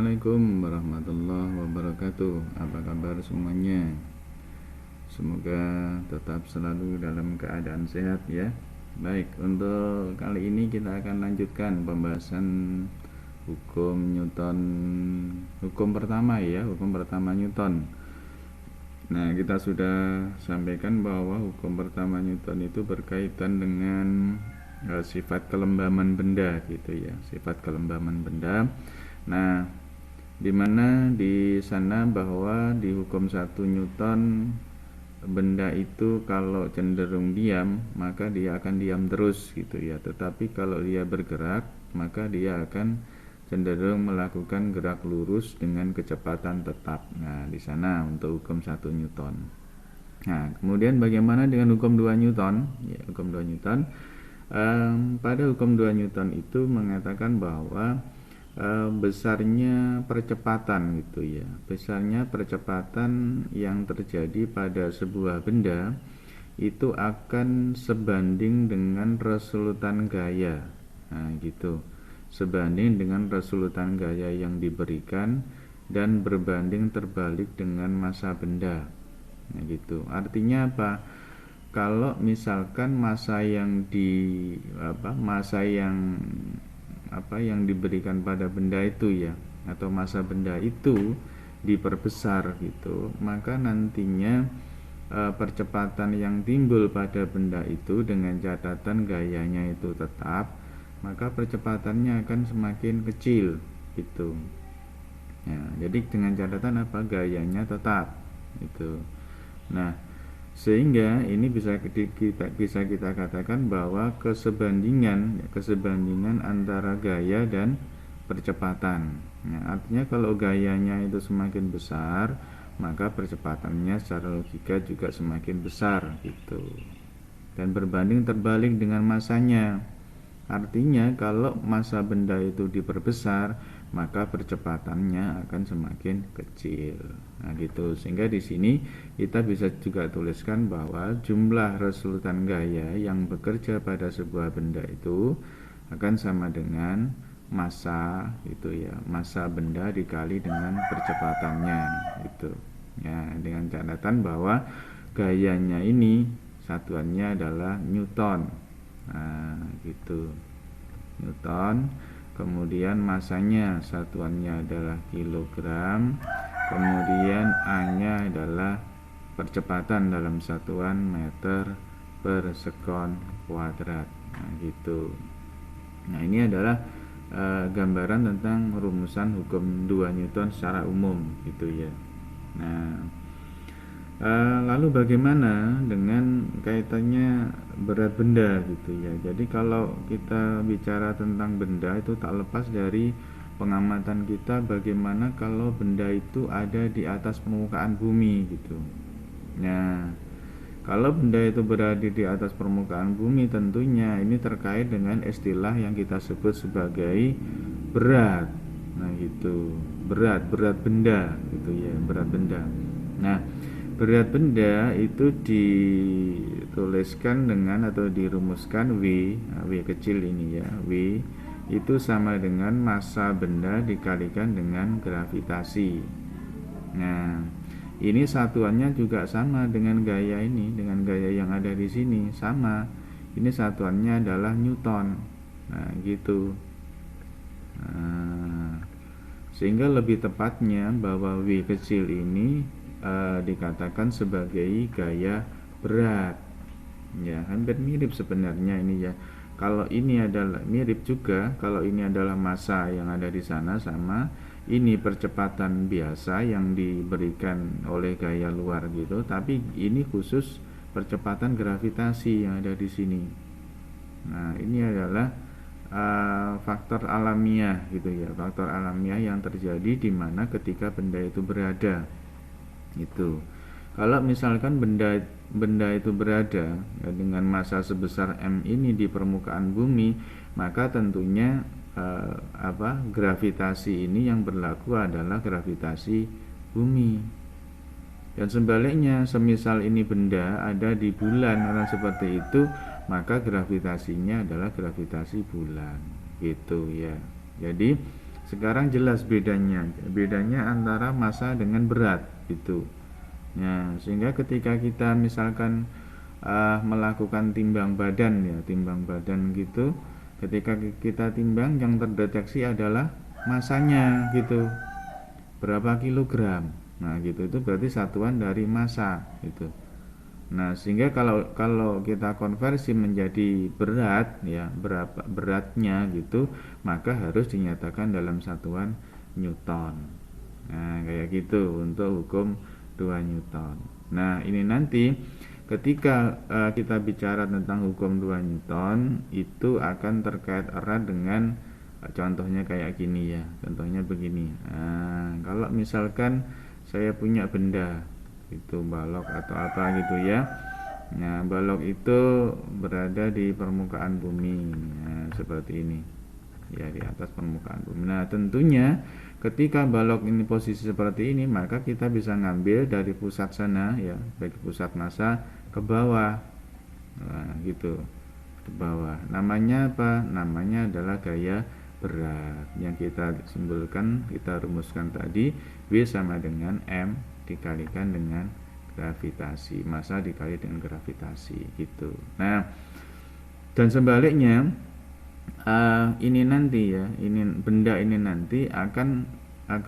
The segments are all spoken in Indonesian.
Assalamualaikum warahmatullahi wabarakatuh. Apa kabar semuanya? Semoga tetap selalu dalam keadaan sehat ya. Baik, untuk kali ini kita akan lanjutkan pembahasan hukum Newton, hukum pertama ya, hukum pertama Newton. Nah, kita sudah sampaikan bahwa hukum pertama Newton itu berkaitan dengan sifat kelembaman benda gitu ya, sifat kelembaman benda. Nah, dimana di sana bahwa di hukum 1 Newton benda itu kalau cenderung diam maka dia akan diam terus gitu ya, tetapi kalau dia bergerak maka dia akan cenderung melakukan gerak lurus dengan kecepatan tetap. Nah, di sana untuk hukum 1 Newton. Nah, kemudian bagaimana dengan hukum 2 Newton? Ya, hukum 2 Newton. Pada hukum 2 Newton itu mengatakan bahwa besarnya percepatan gitu ya, besarnya percepatan yang terjadi pada sebuah benda itu akan sebanding dengan resolutan gaya. Nah gitu, sebanding dengan resolutan gaya yang diberikan dan berbanding terbalik dengan massa benda. Nah gitu, artinya apa? Kalau misalkan massa yang yang diberikan pada benda itu ya, atau massa benda itu diperbesar gitu, maka nantinya percepatan yang timbul pada benda itu dengan catatan gayanya itu tetap, maka percepatannya akan semakin kecil gitu ya. Jadi dengan catatan apa? Gayanya tetap gitu. Nah, sehingga ini bisa kita katakan bahwa kesebandingan antara gaya dan percepatan. Nah, artinya kalau gayanya itu semakin besar, maka percepatannya secara logika juga semakin besar gitu. Dan berbanding terbalik dengan masanya. Artinya kalau massa benda itu diperbesar, maka percepatannya akan semakin kecil. Nah, gitu. Sehingga di sini kita bisa juga tuliskan bahwa jumlah resolutan gaya yang bekerja pada sebuah benda itu akan sama dengan massa gitu ya, massa benda dikali dengan percepatannya gitu. Ya, dengan catatan bahwa gayanya ini satuannya adalah Newton. Nah, gitu. Newton. Kemudian masanya satuannya adalah kilogram. Kemudian A-nya adalah percepatan dalam satuan meter per sekon kuadrat. Nah, gitu. Nah, ini adalah gambaran tentang rumusan hukum 2 Newton secara umum gitu ya. Nah, lalu bagaimana dengan kaitannya berat benda gitu ya. Jadi kalau kita bicara tentang benda itu tak lepas dari pengamatan kita bagaimana kalau benda itu ada di atas permukaan bumi gitu. Nah, kalau benda itu berada di atas permukaan bumi, tentunya ini terkait dengan istilah yang kita sebut sebagai berat. Nah gitu, berat benda gitu ya, berat benda. Nah, berat benda itu dituliskan dengan atau dirumuskan W kecil ini ya, W itu sama dengan massa benda dikalikan dengan gravitasi. Nah, ini satuannya juga sama dengan gaya ini, dengan gaya yang ada di sini sama. Ini satuannya adalah Newton. Nah, gitu. Nah, sehingga lebih tepatnya bahwa W kecil ini dikatakan sebagai gaya berat. Ya, hampir mirip sebenarnya ini ya. Kalau ini adalah mirip juga, kalau ini adalah massa yang ada di sana sama, ini percepatan biasa yang diberikan oleh gaya luar gitu, tapi ini khusus percepatan gravitasi yang ada di sini. Nah, ini adalah faktor alamiah gitu ya, faktor alamiah yang terjadi di mana ketika benda itu berada gitu. Kalau misalkan benda itu berada ya, dengan massa sebesar m ini di permukaan bumi, maka tentunya gravitasi ini yang berlaku adalah gravitasi bumi. Dan sebaliknya, semisal ini benda ada di bulan orang seperti itu, maka gravitasinya adalah gravitasi bulan gitu ya. Jadi Sekarang jelas bedanya antara massa dengan berat gitu. Ya, sehingga ketika kita misalkan melakukan timbang badan gitu, ketika kita timbang yang terdeteksi adalah masanya gitu, berapa kilogram. Nah gitu, itu berarti satuan dari massa gitu. Nah sehingga kalau kita konversi menjadi berat ya, berapa beratnya gitu, maka harus dinyatakan dalam satuan Newton. Nah kayak gitu untuk hukum 2 Newton. Nah ini nanti ketika kita bicara tentang hukum 2 Newton itu akan terkait erat dengan contohnya kayak gini ya. Contohnya begini. Nah, kalau misalkan saya punya benda itu balok atau apa gitu ya. Nah, balok itu berada di permukaan bumi. Nah, seperti ini. Ya, di atas permukaan bumi. Nah, tentunya ketika balok ini posisi seperti ini, maka kita bisa ngambil dari pusat sana ya, dari pusat massa ke bawah. Nah, gitu. Ke bawah. Namanya apa? Namanya adalah gaya berat yang kita simpulkan, kita rumuskan tadi. W sama dengan M dikalikan dengan gravitasi, massa dikali dengan gravitasi gitu. Nah, dan sebaliknya ini nanti ya, benda ini nanti akan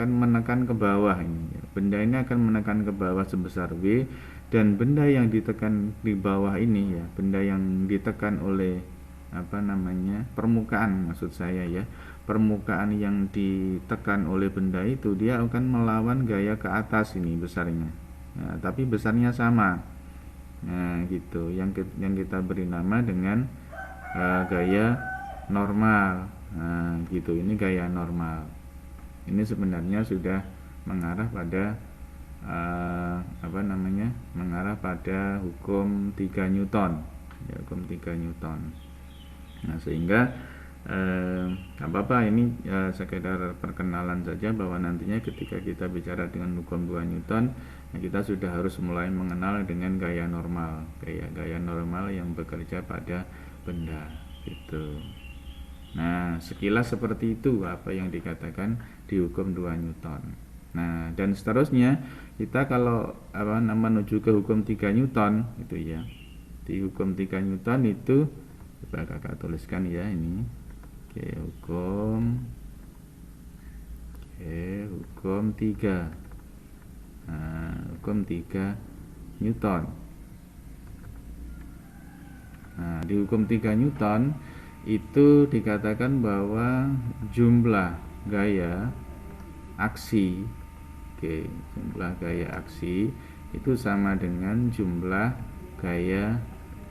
menekan ke bawah ini. Benda ini akan menekan ke bawah sebesar V, dan benda yang ditekan di bawah ini ya, benda yang ditekan oleh permukaan, maksud saya ya, permukaan yang ditekan oleh benda itu dia akan melawan gaya ke atas ini besarnya. Nah, tapi besarnya sama. Nah, gitu. Yang kita beri nama dengan gaya normal. Nah, gitu. Ini gaya normal. Ini sebenarnya sudah mengarah pada mengarah pada hukum 3 Newton. Ya, hukum 3 Newton. Nah, sehingga ini sekedar perkenalan saja bahwa nantinya ketika kita bicara dengan hukum 2 Newton, nah kita sudah harus mulai mengenal dengan gaya normal, gaya normal yang bekerja pada benda gitu. Nah, sekilas seperti itu apa yang dikatakan di hukum 2 Newton. Nah, dan seterusnya kita kalau menuju ke hukum 3 Newton gitu ya. Di hukum 3 Newton itu coba kakak tuliskan ya ini. Hukum 3. Nah, hukum 3 Newton. Nah, di hukum 3 Newton itu dikatakan bahwa jumlah gaya aksi, jumlah gaya aksi itu sama dengan jumlah gaya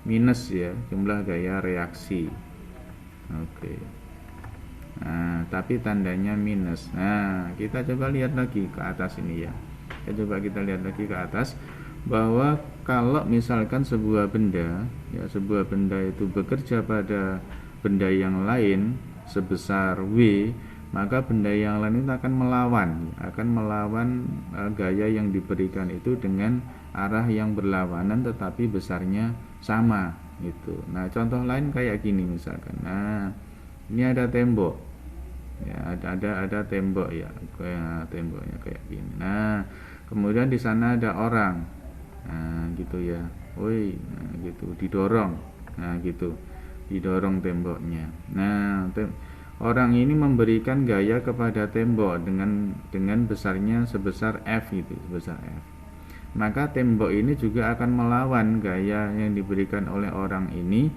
minus ya, jumlah gaya reaksi. Nah, tapi tandanya minus. Nah, kita coba lihat lagi ke atas ini ya. Kita lihat lagi ke atas bahwa kalau misalkan sebuah benda itu bekerja pada benda yang lain sebesar V, maka benda yang lain itu akan melawan gaya yang diberikan itu dengan arah yang berlawanan tetapi besarnya sama gitu. Nah, contoh lain kayak gini misalkan. Nah, ini ada tembok. Ya, ada tembok ya, temboknya kayak gini. Nah, kemudian di sana ada orang. Nah, gitu ya. Nah, gitu, didorong. Nah, gitu. Didorong temboknya. Nah, orang ini memberikan gaya kepada tembok dengan besarnya sebesar F gitu, sebesar F. Maka tembok ini juga akan melawan gaya yang diberikan oleh orang ini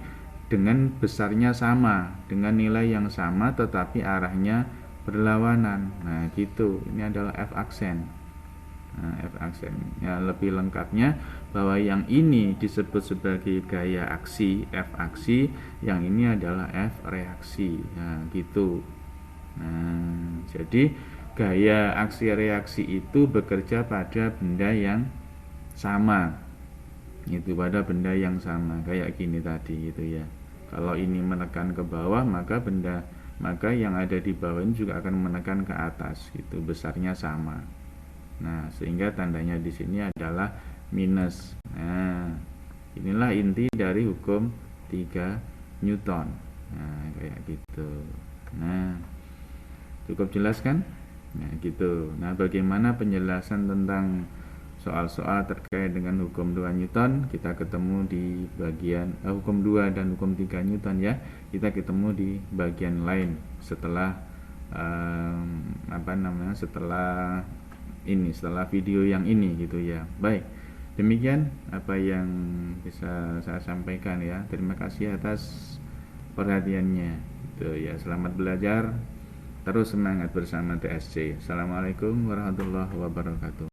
dengan besarnya sama, dengan nilai yang sama tetapi arahnya berlawanan. Nah, gitu. Ini adalah F aksen. Nah, F aksen. Ya, lebih lengkapnya bahwa yang ini disebut sebagai gaya aksi, F aksi, yang ini adalah F reaksi. Nah, gitu. Nah, jadi gaya aksi reaksi itu bekerja pada benda yang sama. Itu pada benda yang sama kayak gini tadi gitu ya. Kalau ini menekan ke bawah, maka yang ada di bawah ini juga akan menekan ke atas gitu, besarnya sama. Nah, sehingga tandanya di sini adalah minus. Nah, inilah inti dari hukum 3 Newton. Nah, kayak gitu. Nah, Cukup jelas kan? Nah gitu. Nah bagaimana penjelasan tentang soal-soal terkait dengan hukum 2 Newton, kita ketemu di bagian hukum 2 dan hukum 3 Newton ya. Kita ketemu di bagian lain setelah setelah video yang ini gitu ya. Baik, demikian apa yang bisa saya sampaikan ya. Terima kasih atas perhatiannya gitu ya. Selamat belajar, terus semangat bersama TSC. Assalamualaikum warahmatullahi wabarakatuh.